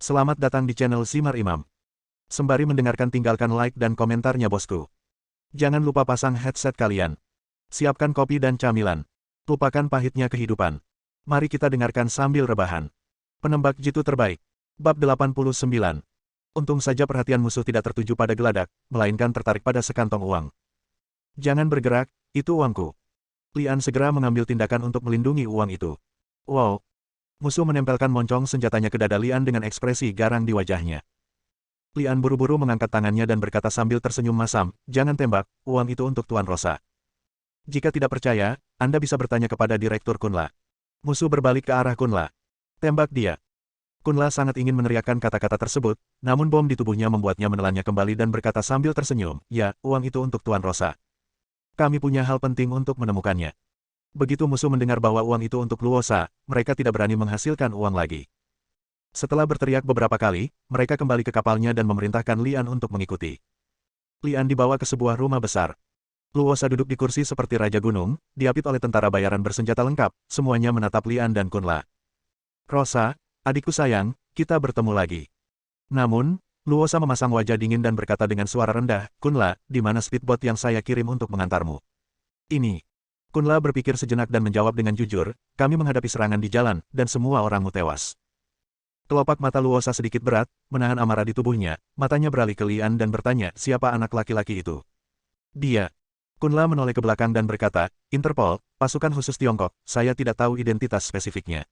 Selamat datang di channel Simar Imam. Sembari mendengarkan tinggalkan like dan komentarnya bosku. Jangan lupa pasang headset kalian. Siapkan kopi dan camilan. Lupakan pahitnya kehidupan. Mari kita dengarkan sambil rebahan. Penembak jitu terbaik. Bab 89. Untung saja perhatian musuh tidak tertuju pada geladak, melainkan tertarik pada sekantong uang. Jangan bergerak, itu uangku. Lian segera mengambil tindakan untuk melindungi uang itu. Wow. Musuh menempelkan moncong senjatanya ke dada Lian dengan ekspresi garang di wajahnya. Lian buru-buru mengangkat tangannya dan berkata sambil tersenyum masam, "Jangan tembak, uang itu untuk Tuan Rosa. Jika tidak percaya, Anda bisa bertanya kepada Direktur Kunla." Musuh berbalik ke arah Kunla. "Tembak dia." Kunla sangat ingin meneriakkan kata-kata tersebut, namun bom di tubuhnya membuatnya menelannya kembali dan berkata sambil tersenyum, "Ya, uang itu untuk Tuan Rosa. Kami punya hal penting untuk menemukannya." Begitu musuh mendengar bahwa uang itu untuk Luosa, mereka tidak berani menghasilkan uang lagi. Setelah berteriak beberapa kali, mereka kembali ke kapalnya dan memerintahkan Lian untuk mengikuti. Lian dibawa ke sebuah rumah besar. Luosa duduk di kursi seperti Raja Gunung, diapit oleh tentara bayaran bersenjata lengkap, semuanya menatap Lian dan Kunla. "Rosa, adikku sayang, kita bertemu lagi." Namun, Luosa memasang wajah dingin dan berkata dengan suara rendah, "Kunla, di mana speedboat yang saya kirim untuk mengantarmu?" "Ini." Kunla berpikir sejenak dan menjawab dengan jujur, "Kami menghadapi serangan di jalan, dan semua orangmu tewas." Kelopak mata Luosa sedikit berat, menahan amarah di tubuhnya, matanya beralih ke Lian dan bertanya, "Siapa anak laki-laki itu?" "Dia." Kunla menoleh ke belakang dan berkata, "Interpol, pasukan khusus Tiongkok, saya tidak tahu identitas spesifiknya."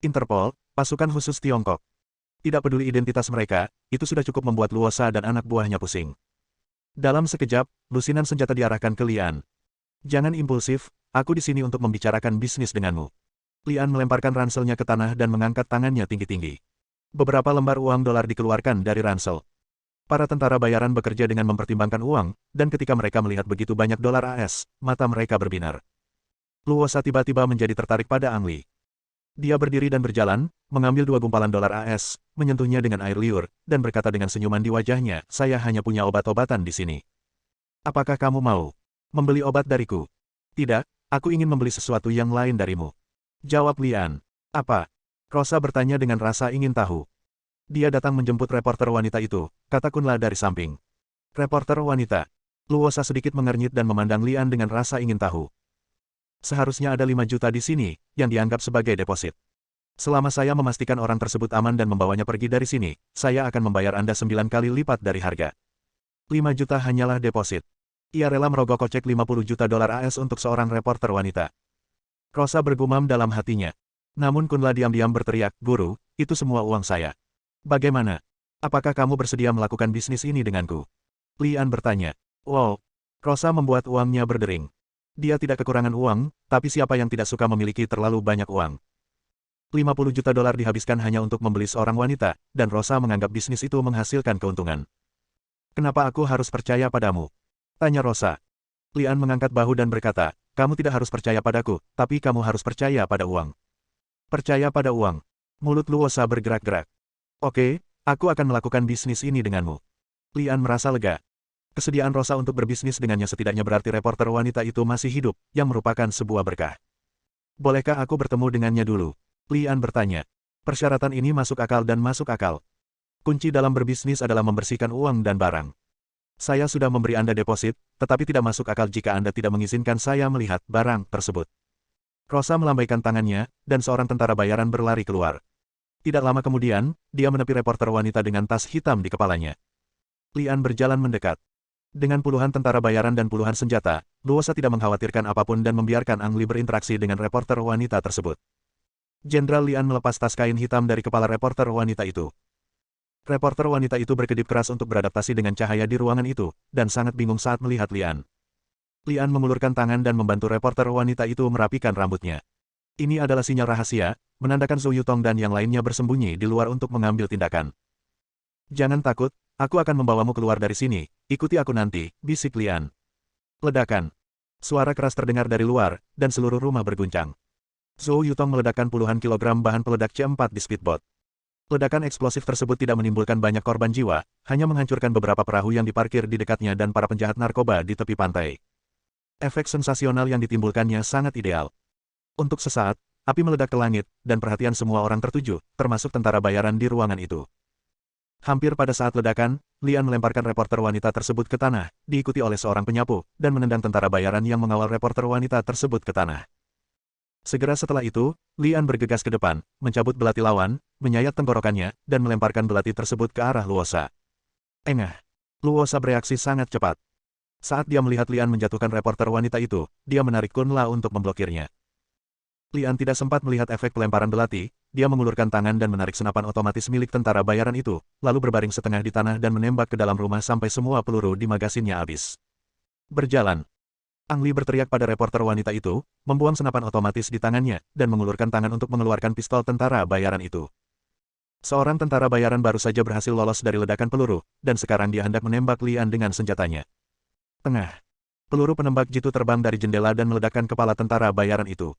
"Interpol, pasukan khusus Tiongkok." Tidak peduli identitas mereka, itu sudah cukup membuat Luosa dan anak buahnya pusing. Dalam sekejap, lusinan senjata diarahkan ke Lian. "Jangan impulsif, aku di sini untuk membicarakan bisnis denganmu." Lian melemparkan ranselnya ke tanah dan mengangkat tangannya tinggi-tinggi. Beberapa lembar uang dolar dikeluarkan dari ransel. Para tentara bayaran bekerja dengan mempertimbangkan uang, dan ketika mereka melihat begitu banyak dolar AS, mata mereka berbinar. Luosa tiba-tiba menjadi tertarik pada Ang Li. Dia berdiri dan berjalan, mengambil 2 gumpalan dolar AS, menyentuhnya dengan air liur, dan berkata dengan senyuman di wajahnya, "Saya hanya punya obat-obatan di sini. Apakah kamu mau membeli obat dariku?" "Tidak, aku ingin membeli sesuatu yang lain darimu," jawab Lian. "Apa?" Rosa bertanya dengan rasa ingin tahu. "Dia datang menjemput reporter wanita itu," kata Kunla dari samping. "Reporter wanita?" Luosa sedikit mengernyit dan memandang Lian dengan rasa ingin tahu. "Seharusnya ada 5 juta di sini, yang dianggap sebagai deposit. Selama saya memastikan orang tersebut aman dan membawanya pergi dari sini, saya akan membayar Anda 9 kali lipat dari harga." 5 juta hanyalah deposit. Ia rela merogoh kocek 50 juta dolar AS untuk seorang reporter wanita. Rosa bergumam dalam hatinya. Namun Kunla diam-diam berteriak, "Guru, itu semua uang saya. Bagaimana? Apakah kamu bersedia melakukan bisnis ini denganku?" Lian bertanya. "Wow." Rosa membuat uangnya berdering. Dia tidak kekurangan uang, tapi siapa yang tidak suka memiliki terlalu banyak uang? 50 juta dolar dihabiskan hanya untuk membeli seorang wanita, dan Rosa menganggap bisnis itu menghasilkan keuntungan. "Kenapa aku harus percaya padamu?" tanya Rosa. Lian mengangkat bahu dan berkata, "Kamu tidak harus percaya padaku, tapi kamu harus percaya pada uang." "Percaya pada uang?" Mulut Luosa bergerak-gerak. "Oke, aku akan melakukan bisnis ini denganmu." Lian merasa lega. Kesediaan Rosa untuk berbisnis dengannya setidaknya berarti reporter wanita itu masih hidup, yang merupakan sebuah berkah. "Bolehkah aku bertemu dengannya dulu?" Lian bertanya. "Persyaratan ini masuk akal dan masuk akal. Kunci dalam berbisnis adalah membersihkan uang dan barang. Saya sudah memberi Anda deposit, tetapi tidak masuk akal jika Anda tidak mengizinkan saya melihat barang tersebut." Rosa melambaikan tangannya, dan seorang tentara bayaran berlari keluar. Tidak lama kemudian, dia menepi reporter wanita dengan tas hitam di kepalanya. Lian berjalan mendekat. Dengan puluhan tentara bayaran dan puluhan senjata, Luosa tidak mengkhawatirkan apapun dan membiarkan Ang Li berinteraksi dengan reporter wanita tersebut. Jenderal Lian melepas tas kain hitam dari kepala reporter wanita itu. Reporter wanita itu berkedip keras untuk beradaptasi dengan cahaya di ruangan itu, dan sangat bingung saat melihat Lian. Lian mengulurkan tangan dan membantu reporter wanita itu merapikan rambutnya. Ini adalah sinyal rahasia, menandakan Zhou Yutong dan yang lainnya bersembunyi di luar untuk mengambil tindakan. "Jangan takut, aku akan membawamu keluar dari sini, ikuti aku nanti," bisik Lian. Ledakan. Suara keras terdengar dari luar, dan seluruh rumah berguncang. Zhou Yutong meledakkan puluhan kilogram bahan peledak C4 di speedboat. Ledakan eksplosif tersebut tidak menimbulkan banyak korban jiwa, hanya menghancurkan beberapa perahu yang diparkir di dekatnya dan para penjahat narkoba di tepi pantai. Efek sensasional yang ditimbulkannya sangat ideal. Untuk sesaat, api meledak ke langit, dan perhatian semua orang tertuju, termasuk tentara bayaran di ruangan itu. Hampir pada saat ledakan, Lian melemparkan reporter wanita tersebut ke tanah, diikuti oleh seorang penyapu, dan menendang tentara bayaran yang mengawal reporter wanita tersebut ke tanah. Segera setelah itu, Lian bergegas ke depan, mencabut belati lawan, menyayat tenggorokannya, dan melemparkan belati tersebut ke arah Luosa. Engah! Luosa bereaksi sangat cepat. Saat dia melihat Lian menjatuhkan reporter wanita itu, dia menarik Kunla untuk memblokirnya. Lian tidak sempat melihat efek pelemparan belati, dia mengulurkan tangan dan menarik senapan otomatis milik tentara bayaran itu, lalu berbaring setengah di tanah dan menembak ke dalam rumah sampai semua peluru di magasinnya habis. Berjalan. Ang Li berteriak pada reporter wanita itu, membuang senapan otomatis di tangannya, dan mengulurkan tangan untuk mengeluarkan pistol tentara bayaran itu. Seorang tentara bayaran baru saja berhasil lolos dari ledakan peluru, dan sekarang dia hendak menembak Lian dengan senjatanya. Tengah. Peluru penembak jitu terbang dari jendela dan meledakkan kepala tentara bayaran itu.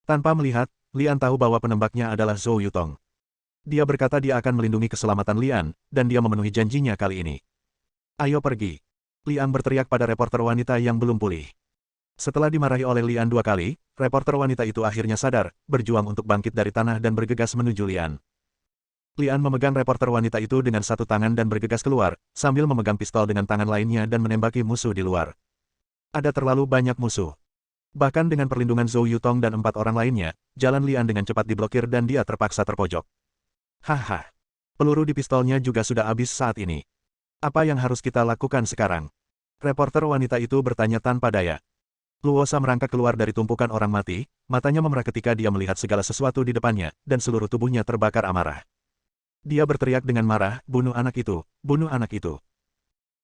Tanpa melihat, Lian tahu bahwa penembaknya adalah Zhou Yutong. Dia berkata dia akan melindungi keselamatan Lian, dan dia memenuhi janjinya kali ini. Ayo pergi. Lian berteriak pada reporter wanita yang belum pulih. Setelah dimarahi oleh Lian 2 kali, reporter wanita itu akhirnya sadar, berjuang untuk bangkit dari tanah dan bergegas menuju Lian. Lian memegang reporter wanita itu dengan satu tangan dan bergegas keluar, sambil memegang pistol dengan tangan lainnya dan menembaki musuh di luar. Ada terlalu banyak musuh. Bahkan dengan perlindungan Zhou Yutong dan 4 orang lainnya, jalan Lian dengan cepat diblokir dan dia terpaksa terpojok. Haha. Peluru di pistolnya juga sudah habis saat ini. Apa yang harus kita lakukan sekarang? Reporter wanita itu bertanya tanpa daya. Luosa merangkak keluar dari tumpukan orang mati, matanya memerah ketika dia melihat segala sesuatu di depannya, dan seluruh tubuhnya terbakar amarah. Dia berteriak dengan marah, bunuh anak itu, bunuh anak itu.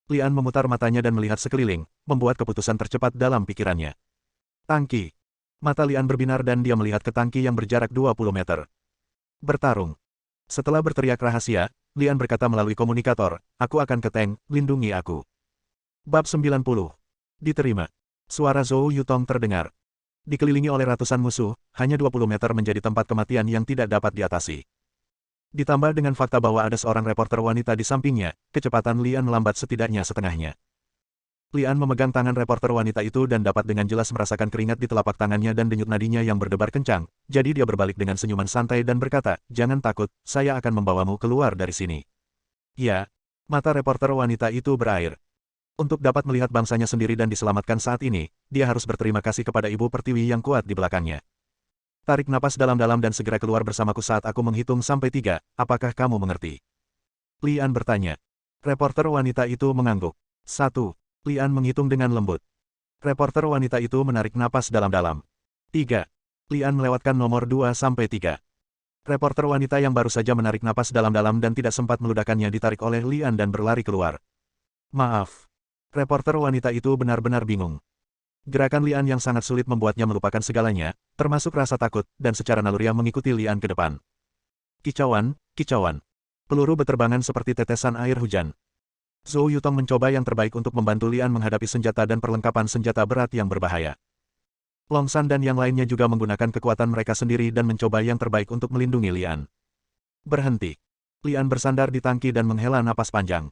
Lian memutar matanya dan melihat sekeliling, membuat keputusan tercepat dalam pikirannya. Tangki. Mata Lian berbinar dan dia melihat ke tangki yang berjarak 20 meter. Bertarung. Setelah berteriak rahasia, Lian berkata melalui komunikator, aku akan ke tank, lindungi aku. Bab 90. Diterima. Suara Zhou Yutong terdengar. Dikelilingi oleh ratusan musuh, hanya 20 meter menjadi tempat kematian yang tidak dapat diatasi. Ditambah dengan fakta bahwa ada seorang reporter wanita di sampingnya, kecepatan Lian melambat setidaknya setengahnya. Lian memegang tangan reporter wanita itu dan dapat dengan jelas merasakan keringat di telapak tangannya dan denyut nadinya yang berdebar kencang, jadi dia berbalik dengan senyuman santai dan berkata, jangan takut, saya akan membawamu keluar dari sini. Ya, mata reporter wanita itu berair. Untuk dapat melihat bangsanya sendiri dan diselamatkan saat ini, dia harus berterima kasih kepada Ibu Pertiwi yang kuat di belakangnya. Tarik napas dalam-dalam dan segera keluar bersamaku saat aku menghitung sampai 3, apakah kamu mengerti? Lian bertanya. Reporter wanita itu mengangguk. 1. Lian menghitung dengan lembut. Reporter wanita itu menarik napas dalam-dalam. 3. Lian melewatkan nomor 2 sampai 3. Reporter wanita yang baru saja menarik napas dalam-dalam dan tidak sempat meludahkannya ditarik oleh Lian dan berlari keluar. Maaf. Reporter wanita itu benar-benar bingung. Gerakan Lian yang sangat sulit membuatnya melupakan segalanya, termasuk rasa takut, dan secara naluriah mengikuti Lian ke depan. Kicauan, kicauan. Peluru beterbangan seperti tetesan air hujan. Zhou Yutong mencoba yang terbaik untuk membantu Lian menghadapi senjata dan perlengkapan senjata berat yang berbahaya. Long San dan yang lainnya juga menggunakan kekuatan mereka sendiri dan mencoba yang terbaik untuk melindungi Lian. Berhenti. Lian bersandar di tangki dan menghela napas panjang.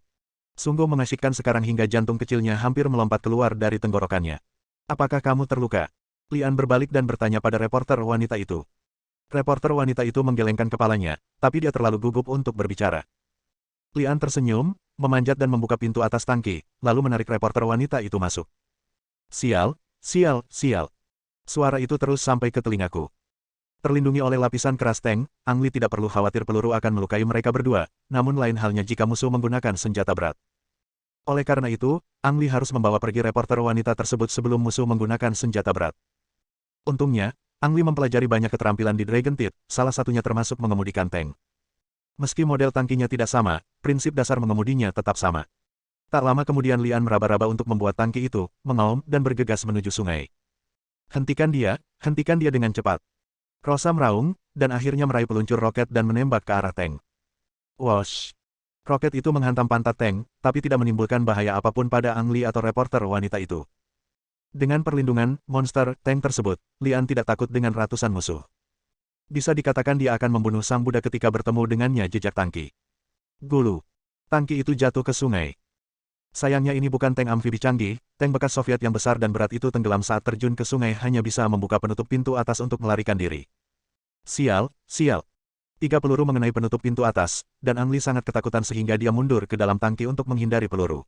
Sungguh mengasyikkan sekarang hingga jantung kecilnya hampir melompat keluar dari tenggorokannya. Apakah kamu terluka? Lian berbalik dan bertanya pada reporter wanita itu. Reporter wanita itu menggelengkan kepalanya, tapi dia terlalu gugup untuk berbicara. Lian tersenyum, memanjat dan membuka pintu atas tangki, lalu menarik reporter wanita itu masuk. Sial, sial, sial. Suara itu terus sampai ke telingaku. Terlindungi oleh lapisan keras tank, Ang Li tidak perlu khawatir peluru akan melukai mereka berdua, namun lain halnya jika musuh menggunakan senjata berat. Oleh karena itu, Ang Li harus membawa pergi reporter wanita tersebut sebelum musuh menggunakan senjata berat. Untungnya, Ang Li mempelajari banyak keterampilan di Dragon Teeth, salah satunya termasuk mengemudikan tank. Meski model tangkinya tidak sama, prinsip dasar mengemudinya tetap sama. Tak lama kemudian Lian meraba-raba untuk membuat tangki itu, mengaum dan bergegas menuju sungai. Hentikan dia dengan cepat. Rosa meraung, dan akhirnya meraih peluncur roket dan menembak ke arah tank. Wosh! Roket itu menghantam pantat tank, tapi tidak menimbulkan bahaya apapun pada Ang Li atau reporter wanita itu. Dengan perlindungan monster tank tersebut, Lian tidak takut dengan ratusan musuh. Bisa dikatakan dia akan membunuh sang Buddha ketika bertemu dengannya jejak tangki. Gulu. Tangki itu jatuh ke sungai. Sayangnya ini bukan tank amfibi canggih, tank bekas Soviet yang besar dan berat itu tenggelam saat terjun ke sungai hanya bisa membuka penutup pintu atas untuk melarikan diri. Sial, sial. 3 peluru mengenai penutup pintu atas, dan Ang Li sangat ketakutan sehingga dia mundur ke dalam tangki untuk menghindari peluru.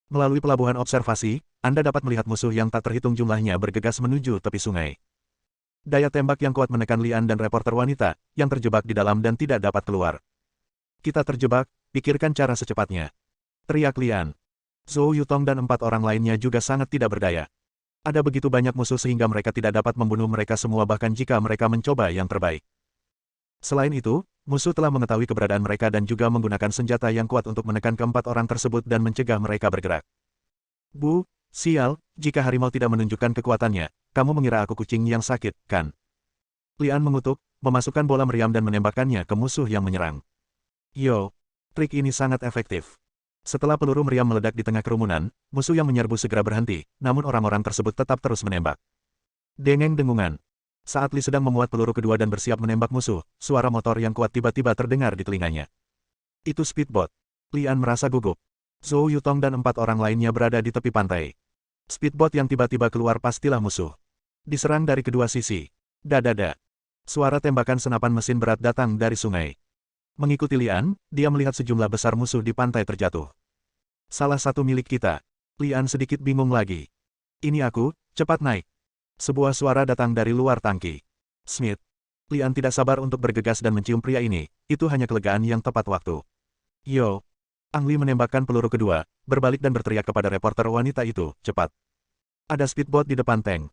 Melalui pelabuhan observasi, Anda dapat melihat musuh yang tak terhitung jumlahnya bergegas menuju tepi sungai. Daya tembak yang kuat menekan Lian dan reporter wanita, yang terjebak di dalam dan tidak dapat keluar. Kita terjebak, pikirkan cara secepatnya. Teriak Lian. Zhou Yutong dan 4 orang lainnya juga sangat tidak berdaya. Ada begitu banyak musuh sehingga mereka tidak dapat membunuh mereka semua bahkan jika mereka mencoba yang terbaik. Selain itu, musuh telah mengetahui keberadaan mereka dan juga menggunakan senjata yang kuat untuk menekan ke-4 orang tersebut dan mencegah mereka bergerak. Bu, sial, jika harimau tidak menunjukkan kekuatannya, kamu mengira aku kucing yang sakit, kan? Lian mengutuk, memasukkan bola meriam dan menembakkannya ke musuh yang menyerang. Yo, trik ini sangat efektif. Setelah peluru meriam meledak di tengah kerumunan, musuh yang menyerbu segera berhenti, namun orang-orang tersebut tetap terus menembak. Dengeng dengungan. Saat Li sedang memuat peluru kedua dan bersiap menembak musuh, suara motor yang kuat tiba-tiba terdengar di telinganya. Itu speedboat. Lian merasa gugup. Zhou Yutong dan 4 orang lainnya berada di tepi pantai. Speedboat yang tiba-tiba keluar pastilah musuh. Diserang dari kedua sisi. Dadada. Suara tembakan senapan mesin berat datang dari sungai. Mengikuti Lian, dia melihat sejumlah besar musuh di pantai terjatuh. Salah satu milik kita. Lian sedikit bingung lagi. Ini aku, cepat naik. Sebuah suara datang dari luar tangki. Smith. Lian tidak sabar untuk bergegas dan mencium pria ini, itu hanya kelegaan yang tepat waktu. Yo. Ang Li menembakkan peluru kedua, berbalik dan berteriak kepada reporter wanita itu, cepat. Ada speedboat di depan tank.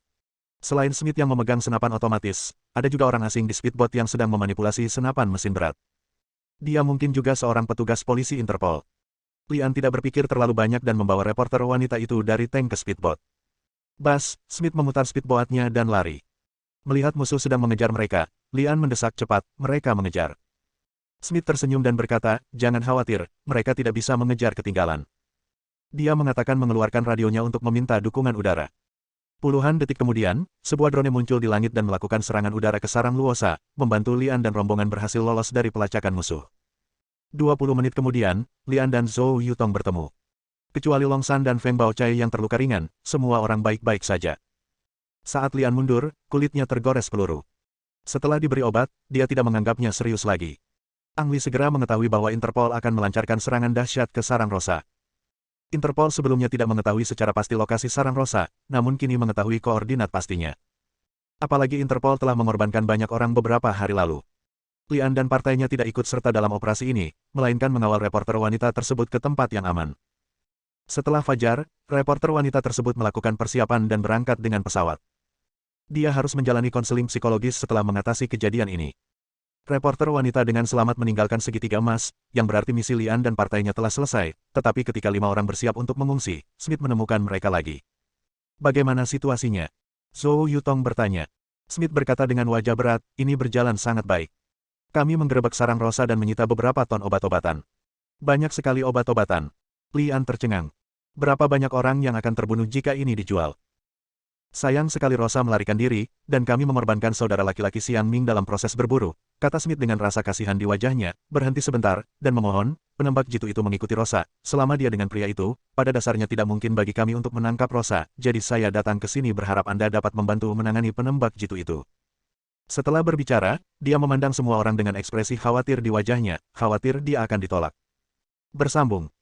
Selain Smith yang memegang senapan otomatis, ada juga orang asing di speedboat yang sedang memanipulasi senapan mesin berat. Dia mungkin juga seorang petugas polisi Interpol. Lian tidak berpikir terlalu banyak dan membawa reporter wanita itu dari tank ke speedboat. Bas, Smith memutar speedboatnya dan lari. Melihat musuh sedang mengejar mereka, Lian mendesak cepat, mereka mengejar. Smith tersenyum dan berkata, jangan khawatir, mereka tidak bisa mengejar ketinggalan. Dia mengatakan mengeluarkan radionya untuk meminta dukungan udara. Puluhan detik kemudian, sebuah drone muncul di langit dan melakukan serangan udara ke sarang Luosa, membantu Lian dan rombongan berhasil lolos dari pelacakan musuh. 20 menit kemudian, Lian dan Zhou Yutong bertemu. Kecuali Long San dan Feng Baochai yang terluka ringan, semua orang baik-baik saja. Saat Lian mundur, kulitnya tergores peluru. Setelah diberi obat, dia tidak menganggapnya serius lagi. Ang Li segera mengetahui bahwa Interpol akan melancarkan serangan dahsyat ke sarang Rosa. Interpol sebelumnya tidak mengetahui secara pasti lokasi sarang Rosa, namun kini mengetahui koordinat pastinya. Apalagi Interpol telah mengorbankan banyak orang beberapa hari lalu. Lian dan partainya tidak ikut serta dalam operasi ini, melainkan mengawal reporter wanita tersebut ke tempat yang aman. Setelah fajar, reporter wanita tersebut melakukan persiapan dan berangkat dengan pesawat. Dia harus menjalani konseling psikologis setelah mengatasi kejadian ini. Reporter wanita dengan selamat meninggalkan segitiga emas, yang berarti misi Lian dan partainya telah selesai, tetapi ketika 5 orang bersiap untuk mengungsi, Smith menemukan mereka lagi. Bagaimana situasinya? Zhou Yutong bertanya. Smith berkata dengan wajah berat, ini berjalan sangat baik. Kami menggerebek sarang Rosa dan menyita beberapa ton obat-obatan. Banyak sekali obat-obatan. Lian tercengang. Berapa banyak orang yang akan terbunuh jika ini dijual? Sayang sekali Rosa melarikan diri, dan kami mengorbankan saudara laki-laki Xiang Ming dalam proses berburu, kata Smith dengan rasa kasihan di wajahnya, berhenti sebentar, dan memohon, penembak jitu itu mengikuti Rosa, selama dia dengan pria itu, pada dasarnya tidak mungkin bagi kami untuk menangkap Rosa, jadi saya datang ke sini berharap Anda dapat membantu menangani penembak jitu itu. Setelah berbicara, dia memandang semua orang dengan ekspresi khawatir di wajahnya, khawatir dia akan ditolak. Bersambung.